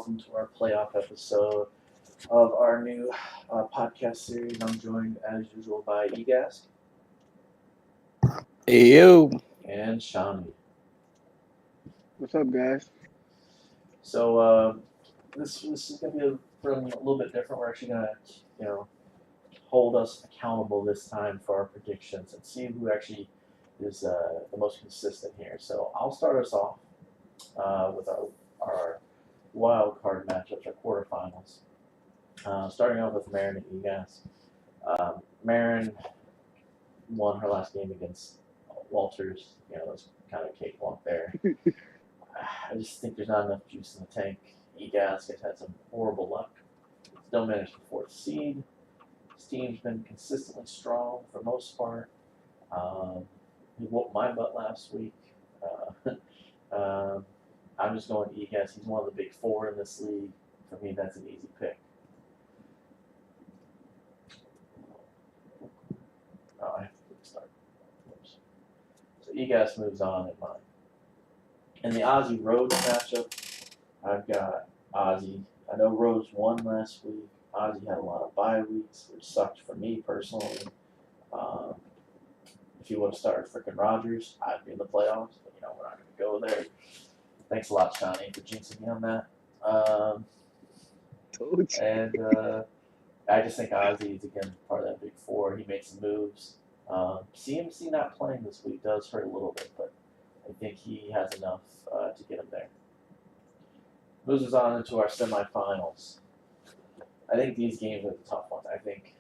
welcome to our playoff episode of our new podcast series. I'm joined, as usual, by Egas Yo. and Shani. What's up, guys? So this is going to be a little bit different. We're actually going to, hold us accountable this time for our predictions and see who actually is the most consistent here. So I'll start us off with our wild card matchups, our quarterfinals. Starting off with Marin and Egas. Marin won her last game against Walters. It was kind of a cakewalk there. I just think there's not enough juice in the tank. Egas has had some horrible luck. Still managed the fourth seed. His team's been consistently strong for the most part. He whooped my butt last week. I'm just going Egas. He's one of the big four in this league. For me, that's an easy pick. Oh, I have to start. Oops. So Egas moves on in mine. In the Ozzy Rhodes matchup, I've got Ozzy. I know Rhodes won last week. Ozzy had a lot of bye weeks, which sucked for me personally. If he would have started freaking Rodgers, I'd be in the playoffs. But we're not going to go there. Thanks a lot, Shani, for jinxing me on that. And I just think Ozzy is, again, part of that big four. He made some moves. CMC not playing this week does hurt a little bit, but I think he has enough to get him there. Moves us on into our semifinals. I think these games are the tough ones. I think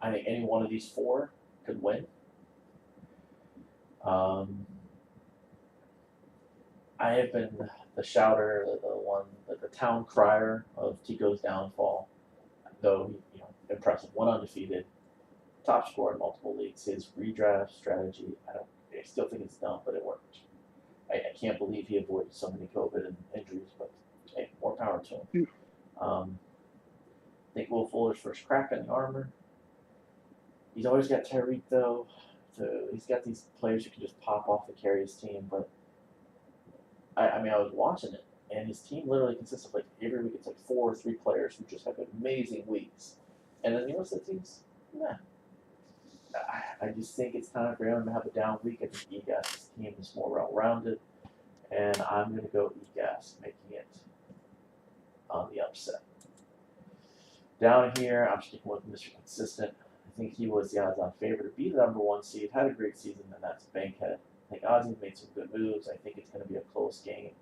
any one of these four could win. I have been the shouter, the town crier of Tico's downfall. Though he, impressive, went undefeated, top scorer in multiple leagues. His redraft strategy, I still think it's dumb, but it worked. I can't believe he avoided so many COVID and injuries, but hey, more power to him. I think Will Fuller's first crack in the armor. He's always got Tyreek, though. He's got these players who can just pop off to carry his team, but I was watching it, and his team literally consists of, every week it's 4 or 3 players who just have amazing weeks. And then the rest of the teams, nah. I just think it's time for him to have a down week. I think Egas' team is more well-rounded, and I'm going to go Egas, making it on the upset. Down here, I'm sticking with Mr. Consistent. I think he was the odds-on favorite to be the number 1 seed, had a great season, and that's Bankhead. I think Ozzy made some good moves. I think it's going to be a close game.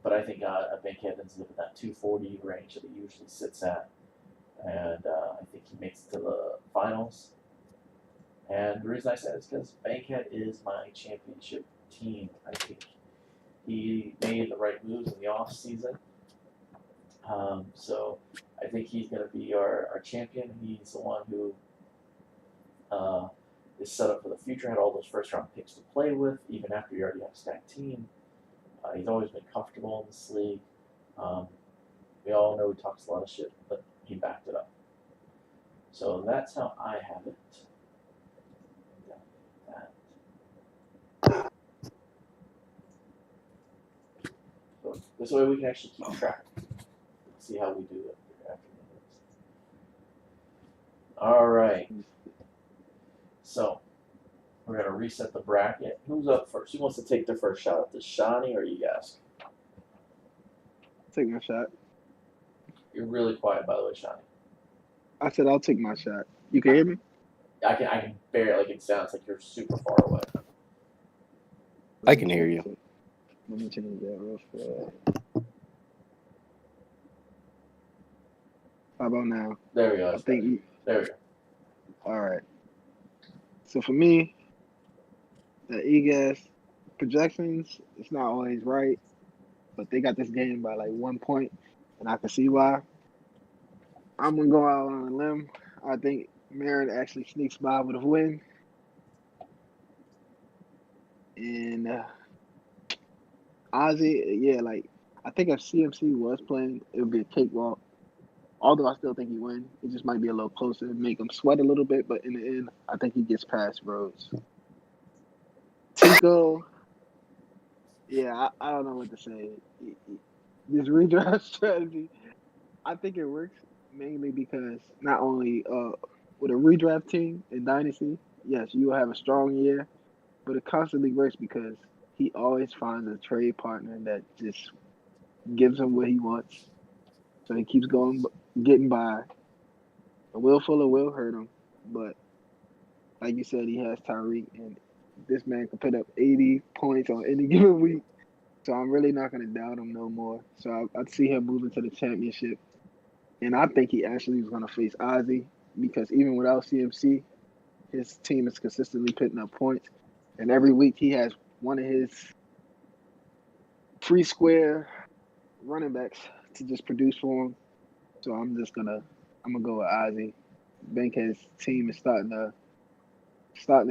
But I think Bankhead ends up in that 240 range that he usually sits at. And I think he makes it to the finals. And the reason I say it is because Bankhead is my championship team. I think he made the right moves in the offseason. So I think he's going to be our champion. He's the one who is set up for the future, had all those first-round picks to play with, even after you already have a stacked team. He's always been comfortable in this league. We all know he talks a lot of shit, but he backed it up. So that's how I have it. So this way we can actually keep track. See how we do it after the list. All right. So we're gonna reset the bracket. Who's up first? Who wants to take their first shot at this? Shani or Egas? Take my shot. You're really quiet, by the way, Shani. I said I'll take my shot. You can hear me? I can barely. It sounds like you're super far away. I can hear you. Let me change that real fast. How about now? There we go. There we go. All right. So for me, the Egas projections, it's not always right, but they got this game by 1 point, and I can see why. I'm going to go out on a limb. I think Marin actually sneaks by with a win. And Ozzy, yeah, I think if CMC was playing, it would be a cakewalk. Although I still think he win. It just might be a little closer, make him sweat a little bit, but in the end, I think he gets past Rhodes. Tico, Yeah, I don't know what to say. This redraft strategy, I think it works mainly because not only with a redraft team in Dynasty, yes, you will have a strong year, but it constantly works because he always finds a trade partner that just gives him what he wants. So he keeps going, getting by. A Will Fuller will hurt him, but like you said, he has Tyreek, and this man can put up 80 points on any given week. So I'm really not going to doubt him no more. So I'd see him moving to the championship. And I think he actually is going to face Ozzy because even without CMC, his team is consistently putting up points. And every week he has one of his free square running backs to just produce for him. So I'm gonna go with Ozzy. Bankhead's team is starting to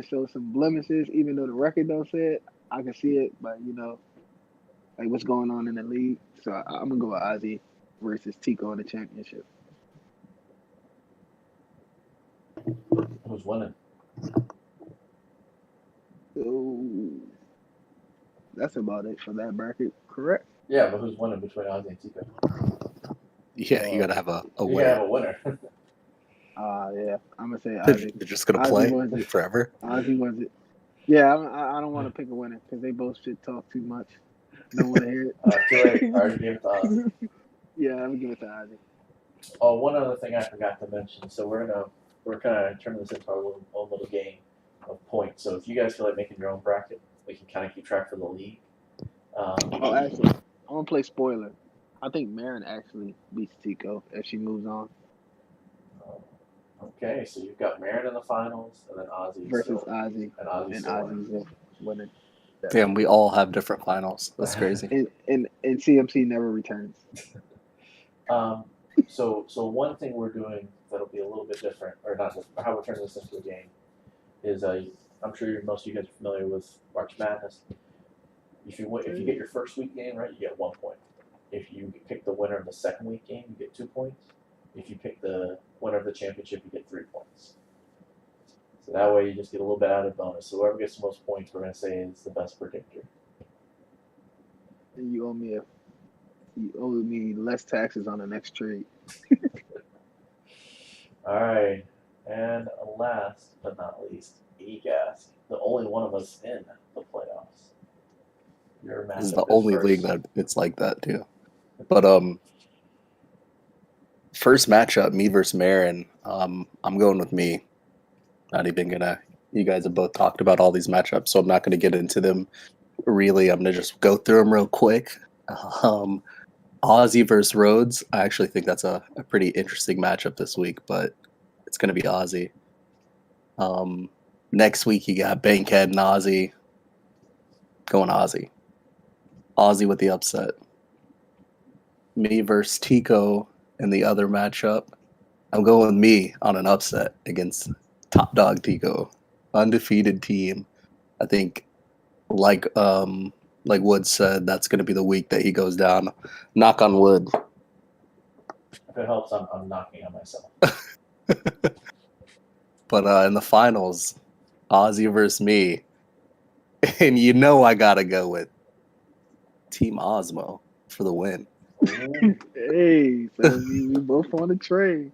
show some blemishes, even though the record don't say it. I can see it, but like what's going on in the league. So I'm gonna go with Ozzy versus Tico in the championship. Who's winning? So that's about it for that bracket, correct? Yeah, but who's winning between Ozzy and Tico? Yeah, you gotta have a You winner. gotta have a winner. Yeah, I'm gonna say They're Ozzy. just gonna Ozzy play wins it. forever. Ozzy wins it. Yeah, I don't want to pick a winner because they both should talk too much. Don't want to hear Too late. I it. already gave it to Ozzy. Yeah, I'm gonna give it to Ozzy. Oh, one other thing I forgot to mention. So we're kind of turning this into our own little game of points. So if you guys feel like making your own bracket, we can kind of keep track for the league. Oh, actually, I want to play spoiler. I think Marin actually beats Tico if she moves on Okay, so you've got Marin in the finals, and then Ozzy versus still, Ozzy, and Ozzy and still winning. Ozzy's winning. Damn, we all have different finals. That's crazy. And CMC never returns. So one thing we're doing that'll be a little bit different, or not different, how we're turning this into a game, is I'm sure most of you guys are familiar with March Madness. If you get your first week game right, you get 1 point. If you pick the winner of the second week game, you get 2 points. If you pick the winner of the championship, you get 3 points. So that way you just get a little bit added bonus. So whoever gets the most points, we're gonna say is the best predictor. And you owe me less taxes on the next trade. All right, and last but not least, EGAS, the only one of us in the playoffs. Your This is matchup the is only first. league that it's like that too. But first matchup, me versus Marin. I'm going with me. Not even gonna. You guys have both talked about all these matchups, so I'm not gonna get into them. Really, I'm gonna just go through them real quick. Um, Ozzy versus Rhodes. I actually think that's a pretty interesting matchup this week, but it's gonna be Ozzy. Next week you got Bankhead and Ozzy. Going Ozzy. Ozzy with the upset. Me versus Tico in the other matchup. I'm going with me on an upset against top dog Tico. Undefeated team. I think like Wood said, that's gonna be the week that he goes down. Knock on wood. If it helps, I'm knocking on myself. But in the finals, Ozzy versus me. And you know I gotta go with Team Osmo for the win. Ooh. Hey, so we both on the train.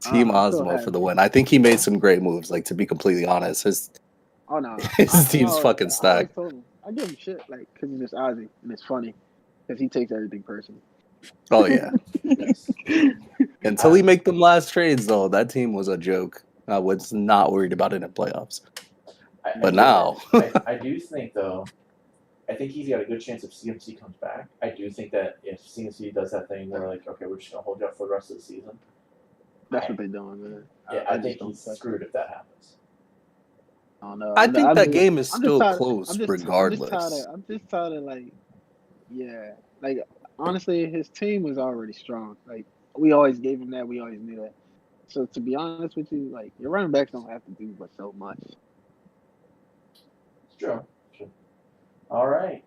Team I'm so Osmo for the happy. win. I think he made some great moves. Like to be completely honest, his Oh no, his team's fucking I always stacked. told him I give him shit like because he's just Ozzy and it's funny because he takes everything personal. Oh yeah. Yes. Until he make them last trades though, that team was a joke. I was not worried about it in playoffs. But now, I do think though, I think he's got a good chance if CMC comes back. I do think that if CMC does that thing where like, okay, we're just gonna hold you up for the rest of the season. That's what they're doing, man. I just think don't he's trust screwed if that happens. I don't know. I think that game is I'm just still tired. close I'm just tired regardless. of. I'm just tired of like, yeah, like honestly, his team was already strong. Like we always gave him that. We always knew that. So to be honest with you, like your running backs don't have to do but so much. It's true. All right.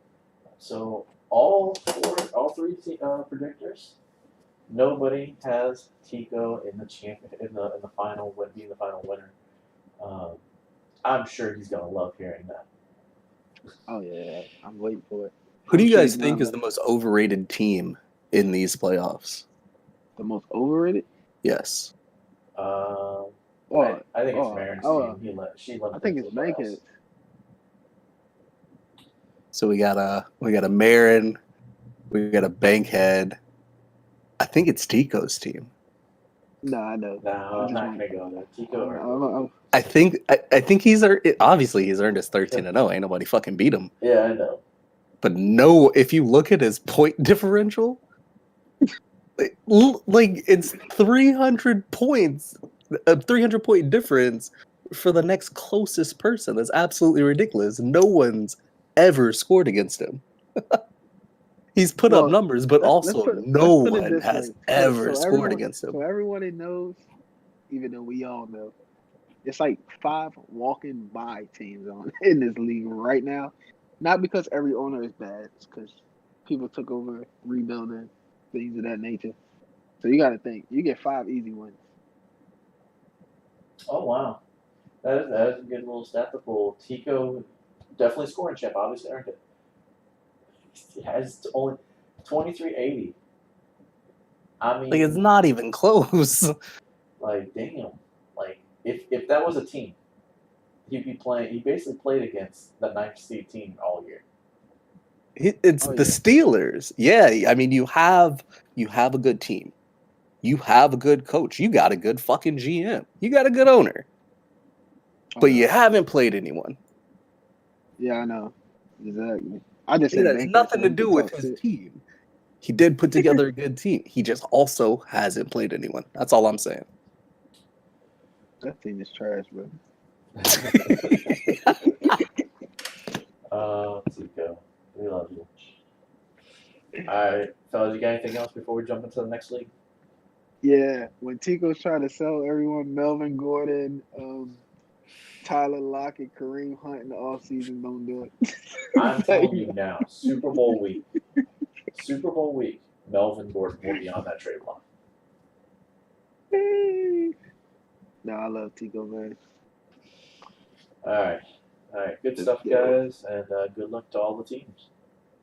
So all three predictors. Nobody has Tico in the in the final being the final winner. I'm sure he's gonna love hearing that. Oh yeah, I'm waiting for it. Who do I'm you sure guys he's think not is the most overrated team in these playoffs? the most overrated. Yes. Um, Oh, I think it's oh, Marin's oh, team. She let I them think to it's the playoffs. Bankhead. So we got a Marin, we got a Bankhead. I think it's Tico's team. No, I know. No, I I'm just not want. gonna go there. Tico or I think obviously he's earned his 13-0. Ain't nobody fucking beat him. yeah, I know. But no, if you look at his point differential, like it's 300 points, a 300-point difference for the next closest person. That's absolutely ridiculous. No one's ever scored against him. He's put up Well, numbers, but also no let's put it one this has way. ever scored against So him. everyone knows, even though we all know, it's like 5 walking by teams on in this league right now. Not because every owner is bad, it's because people took over rebuilding things of that nature. So you got to think, you get 5 easy wins. Oh wow, that is a good little stat to pull. Tico definitely scoring chip. Obviously earned it. He has only 2380. I Like it's mean, not even close. like damn. Like if that was a team, he'd be playing. He basically played against the 9th seed team all year. It's Oh the yeah, Steelers. Yeah, I mean you have a good team. You have a good coach. You got a good fucking GM. You got a good owner. oh But yeah, you haven't played anyone. yeah. I know exactly. I just It said has Bankhead nothing so to he do could with talk his shit. team. He did put together a good team. He just also hasn't played anyone. That's all I'm saying. That team is trash, bro. Tico, we love you. All right, fellas, you got anything else before we jump into the next league? Yeah, when Tico's trying to sell everyone Melvin Gordon, Tyler Lockett, Kareem Hunt in the offseason, don't do it. I'm telling you now, Super Bowl week, Melvin Gordon will be on that trade block. No, I love Tico, man. All right, good Let's stuff, go. guys, and good luck to all the teams.